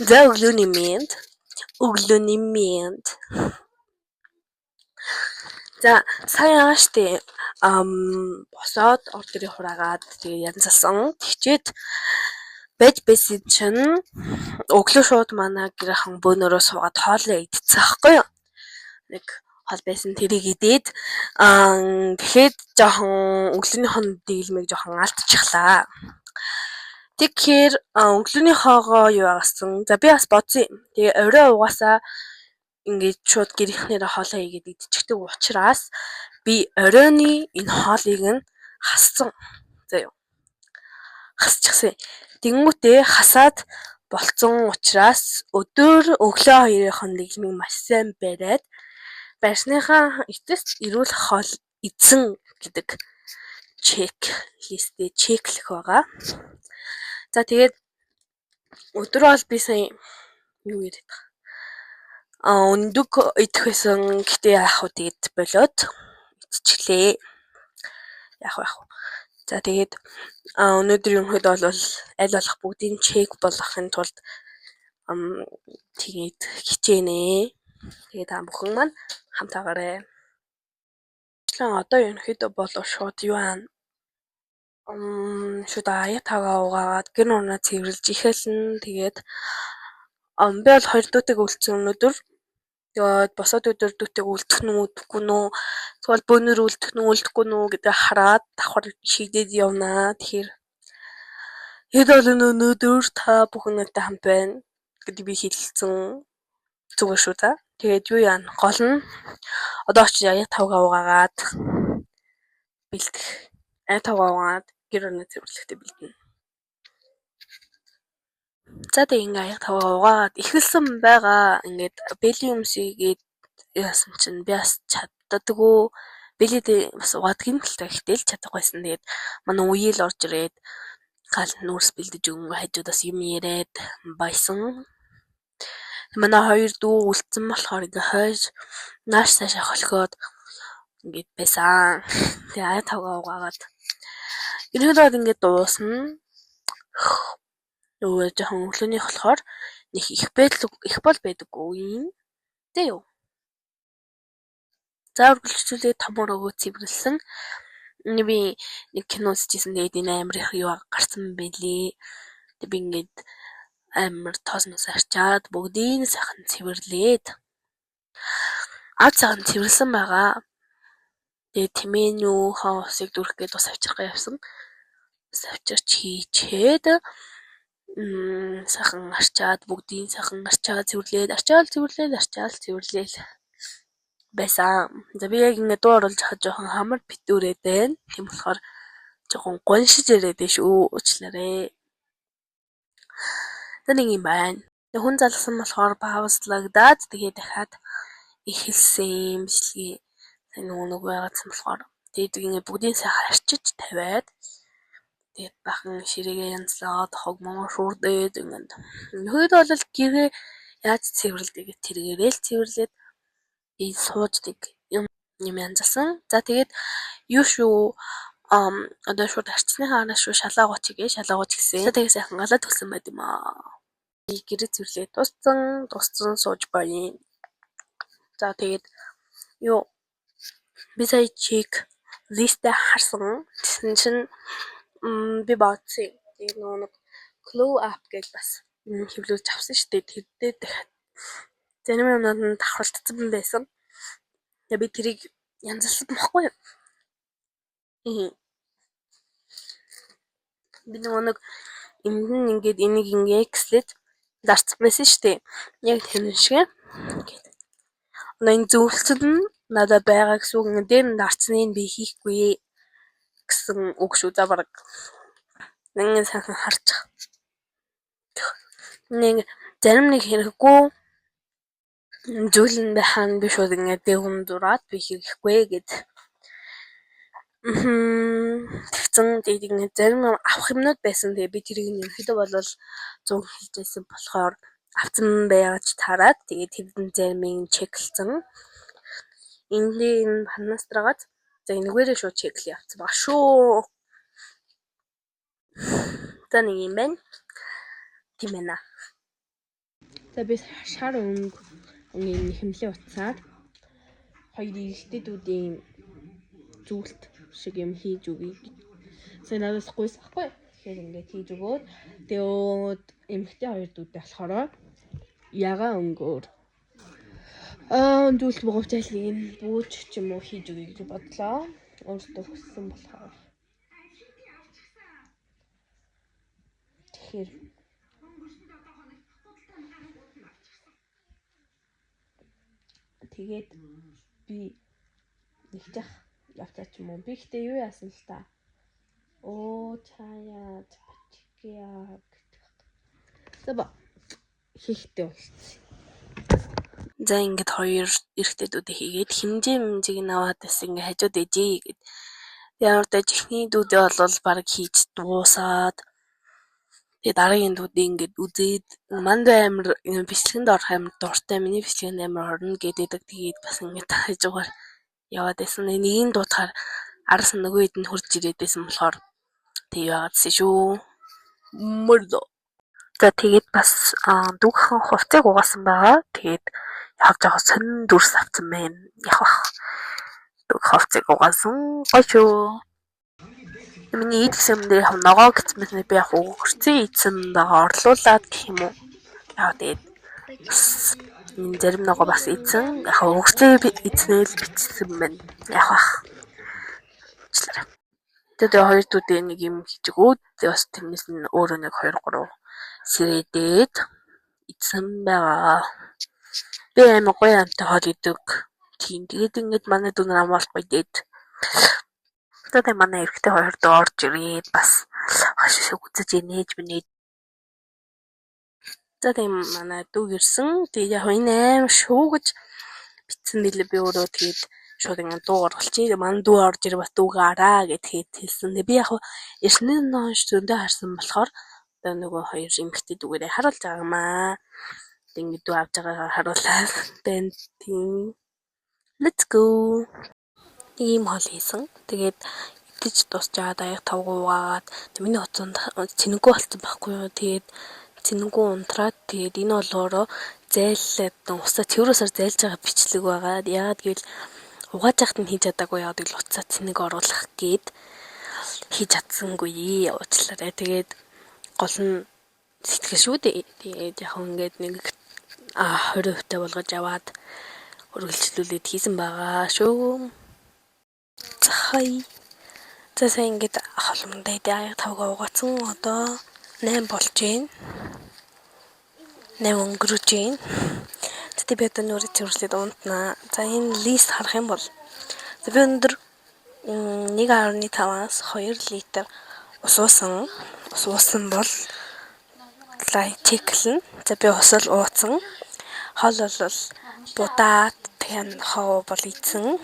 За өглөөний мэнд. Өглөөний мэнд. За сая штэ босоод ордерыг хураагаад тэгээ янзалсан. Тэгчээд байж байсан чинь өглөө шууд манай гэрхэн бөөнөрөө суугаад хоолоо идчихсэн аахгүй юу. Нэг хоол байсан тэрийг идээд тэгэхэд жоохон өглөөнийхөө дэглэмийг жоохон алдчихлаа. Тэгэхээр өглөөний хоогоо юу агасан. За би бас бодсон юм. Тэгээ орой угаасаа ингээд шууд гэрийнхнэрээ хоолоо игээд идчихдэг учраас би оройны энэ хоолыг нь хассан. Заяа. Хасчихсан. Тэнгүүтээ хасаад болцсон учраас өглөө хоёрын дэглэмийг маш сайн бариад барьсныхаа эцэст эрүүл хоол эзэн гэдэг чеклэх байгаа. За тэгээд өдөр бол би сая юу яриад байгаа. Өндөг идэх байсан. Гэтээ яах вэ тэгээд болоод идчихлээ. Яах вэ? За тэгээд өнөөдөр ерөнхийдөө бол аль болох бүгдийн чек болгохын тулд тэгээд хичээнэ. Тэгээд та бүхэн маань хамтаагаарай. Одоо ерөнхийдөө бол шууд юу аа шууд аяатагаа угаагаад гэр орноо цэвэрлж ихэлэн тэгээд би бол 2 дүүтэйг үлдсэн өнөөдөр. Тэгээд босоод өдөр дүүтэйг үлдэх нь үлдэхгүй нөө тэгвэл бөөнөр үлдэх нь үлдэхгүй нөө гэдэг хараад давхар шийдээд явнаа. Тэгэхээр бол өнөөдөр та бүхэн надтай хамт байна гэдэг би хэлсэн. Зүгээр шүү та. Тэгээд юу яа гол нь одоо очиж аяатагаа угаагаад бэлдэх. Аяатагаа угаагаад гэр орноо цэвэрлэхдээ бэлдэнэ. За тэг ингээ аяатагаа угаагаад ихэлсэн байгаа. Ингээд бэлиумсгээд яасан чинь би бас чаддаггүй. Бэлээд бас угаадаг юм л та ихтэй л чадахгүйсэн. Тэгээд манай үеэл орж ирээд гал нүүрс бэлдэж өгөнгө хажуудаас юм яриад баясан. Манай 2 дүү үлдсэн болохоор ингээ хойш нааш цаашаа холхиод ингээд байсан. Тэгээ аяатагаа угаагаад ерөнхийдөө ингээд дуусна. Нөгөө жоохон өглөөнийх болохоор нэг их бол байдаггүй юм. Тэ юу? За үргэлжлүүлээ томор өгөө цэвэрлсэн. Би нэг кино үзчихсэн. Тэгээд энэ амар их юу гарсан бэлээ. Тэг би ингээд амар тоосноос арчаад бүгдийг сайхан цэвэрлээд сайхан цэвэрлсэн байгаа. Тэгээд тэмээн юу хаа усыг дүрх гээд ус авчрахаа явсан. Ус авчирч хийчээд сайхан арчаад бүгдийг сайхан арчаад цэвэрлээд цэвэрлээл байсан. За би яг ингэ дуу оруулж хаад жоохон хамар битүүрээд байна. Тийм болохоор жоохон гоншиж яриад байна шүү. Уучлаарай. За нэг юм байна. Хүн залгсан болохоор паузлагдаад тэгээ дахиад эхэлсэн бичлэгээ. Нэг байгаадсан болохоор тэгээд ингэ бүгдийг сайхан арчиж тавиад тэгээд бахан ширээгээ янзлаад хогмоо шуурдээд ингээд өнөөдөр бол гэрээ яаж цэвэрлэдэг гэх тэргээрээ л цэвэрлээд сууждаг юм янзалсан. За тэгээд юу шүү одоо шууд арчсныхаа араас шүү шалаагууч гэсэн. За тэгээд сайхан галаад төгсөн байт юм аа. Гэрээ цэвэрлээ тусцсан сууж байна. За тэгээд юу би сая чек листэ харсан. Тэгсэн чинь би бодсон. Тэгээд нэг Clue app гэж бас хэвлүүлж авсан шүү дээ. Тэр дээр зарим юмнууд нь давхарлагдсан байсан. Тэгээд би тэрийг янзалсан байхгүй юу? Би нэг энд нь ингээд энийг ингээ экслэд зарцсан байсан шүү дээ. Яг тэр шиг. Энэ зөвлөлтөд нь надад байгаа гэсэн үг. Дээр нь дарцныг би хийхгүй гэсэн үг шүү. За бараг нэг сайхан харчих. Нэг зарим нэг хэрэггүй зүйл нь байхаа би шууд ингээд дээгүүн зураад би хийхгүй гэд. Тэгсэн тэгээд ингээд зарим авах юмнууд байсан. Тэгээд би тэрийг ерөнхийдөө бол 100 хэлжсэн болохоор авсан байгаач тараад тэгээд тэрэн заримыг чеклсэн. Энэ панастрагад за энэгээрээ шууд чекл явуулсан баг шүү. За нэг юм байна. Тийм ээ. За би шар өнгийн хэмлээ утсаар хоёр эрэгтэйдүүдийн зүйлт шиг юм хийж өгье. Сая надаас гуйсахгүй. Тэгэхээр ингээд хийж өгөөд тэгээд эмэгтэй хоёр дүүдээ болохоор ягаа өнгөөр зүйлт бугавчаалын бүүж ч юм уу хийж өгье гэж бодлоо. Өөртөө хүссэн болохоор. Тэгэхээр тэгээд би нэгжих явцаа ч юм уу. Би ихтэй юу яасан л та. Чаяа чичгяа гэдэг. За хийхтэй болчихсон. За ингээд хоёр эрэгтэйдүүдээ хийгээд хэмжээг нь аваад бас ингээд хажууд ээжээ гэд. Ямар ч ихний дүүдээ бол баг хийж дуусаад тэгээ дараагийн дүүдээ ингээд үзээд манд амир бичлэгэнд орох амир дуртай миний бичлэгэнд амир орно гэдэг тэгээд бас ингээд хажуугаар яваад байсан. Нэгийг дуутахаар араас нь нөгөө хэд нь хурж ирээд байсан болохоор тэг яаадсэн шүү. Мөрдөө. За тэгээд бас дүүхэн хувцыг угаасан байгаа. Тэгээд явж байгаа сонин дүрс авсан байна. Явах. Дүүх хувцыг угаасан гоё шүү. Миний ид гэсэн дээр ногоо гэсэн би яг өгөрцөө ийдсэн байгаа орлуулад гэх юм уу. Яа тэгээд зарим ногоо бас ийдсэн. Яг өгөрцөө ийдснээр бичсэн байна. Явах. Тэгээд хоёр дүүдээ нэг юм хийж өгөөд бас тэрнээс нь өөрөө нэг 2 3 сэрээдээд ийдсэн байгаа. Би амар гоё амтай хол идэг. Тийм тэгээд ингээд манай дүү нар амаалахгүй дээд. Тэгээд манай эрэгтэй хоёр дөө орж ирээд бас хашиг үзэж инээж минь. За тийм манай дүү ирсэн. Тэгээд яг энэ амар шуугаж битсэн нэлээ би өөрөө тэгээд шууд ингээд дуу оруулчих. Манай дүү орж ирээ бас дүүгээ араа гэд хэлсэн. Би яг эртний ноош зөндөө харсан болохоор одоо нөгөө хоёр эмэгтэй дүүгээрээ харуулж байгаа юм аа. Ингээд дүү авч байгаагаа харуулаад байна. Тийм. Let's go. Ийм хол хийсэн. Тэгээд идэж дуусчаад аяг тавгуугаад миний утсанд цэнэггүй болсон байхгүй юу. Тэгээд цэнэггүй унтраад тэгээд энэ бол өөрөө зайллаад усаа цэврөөсөр зайлж байгаа бичлэг байгаа. Яагаад гэвэл угааж яхад нь хийж чадаагүй яагаад гэвэл уцаа цэнэг оруулах гээд хийж чадсангүй уучлаарай. Тэгээд гол нь сэтгэл шүү дээ. Тэгээд яг ингээд нэг 20% болгож яваад үргэлжлүүлээд хийсэн байгаа шүү. За сая ингээд холмондоо аяг тавгаа угаацсан одоо 8 болж байна. 8 өнгөрөж байна. Тэгээд би одоо нүрээ цэвэрлээд унтнаа. За энэ лист харах юм бол би өндөр 1.5-аас 2 литр ус уусан бол лайк чеклэн. За би ус л ууцсан. Хол бол будаад тэгэн хоо бол ийдсэн.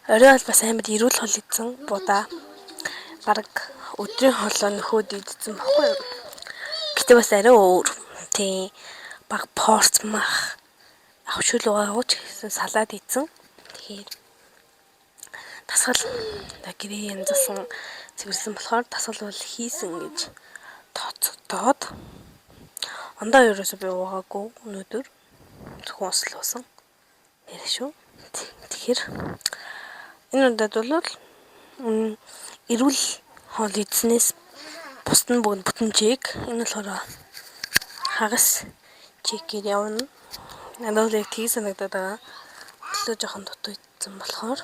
Орой бол бас амар ирүүл хол ийдсэн. Будаа бараг өдрийн холоо нөхөд ийдсэн баггүй юу. Гэтэ бас арай өөр. Тий баг порц мах авшил уугаач гэсэн салаад ийдсэн. Тэгэхээр тасгал гэрээ янзсан цэвэрлсэн болохоор тасгал бол хийсэн гэж тооцогдоод ондоо ерөөсөө би уугаагүй өнөөдөр зөвхөн ус л уусан. Нэр шүү. Тэгэхээр энэ удаад бол эрүүл хоол идснээс бусд нь бүгд бүтэмжийг энэ болохоор хагас чекээр явна. Надад яг тгий санагдаад байгаа. Төлөө жоохон дутуу идсэн болохоор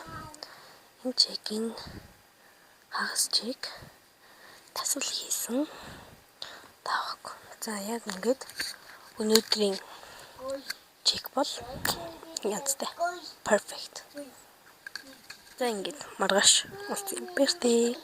энэ чекийн хагас чек тасвал хийсэн. Таахгүй. За яг ингээд өнөөдрийн чек бол янзтай. Perfect. За ингээд маргааш уулзъя. Бэртээ.